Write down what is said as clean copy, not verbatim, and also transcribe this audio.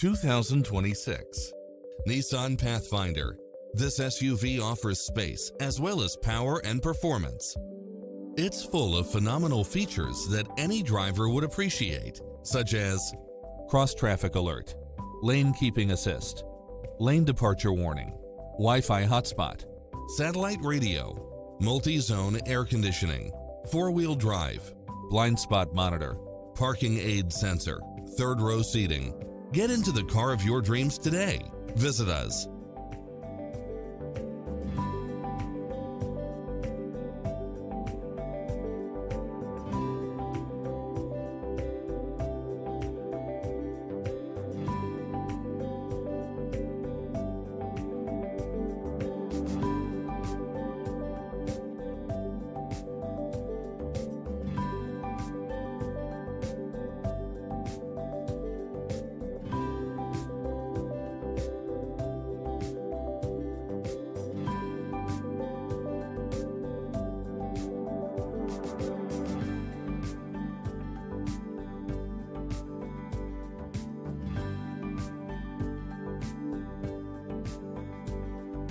2026 Nissan Pathfinder. This SUV offers space as well as power and performance. It's full of phenomenal features that any driver would appreciate, such as cross-traffic alert, lane keeping assist, lane departure warning, Wi-Fi hotspot, satellite radio, multi-zone air conditioning, four-wheel drive, blind spot monitor, parking aid sensor, third row seating. Get into the car of your dreams today. Visit us.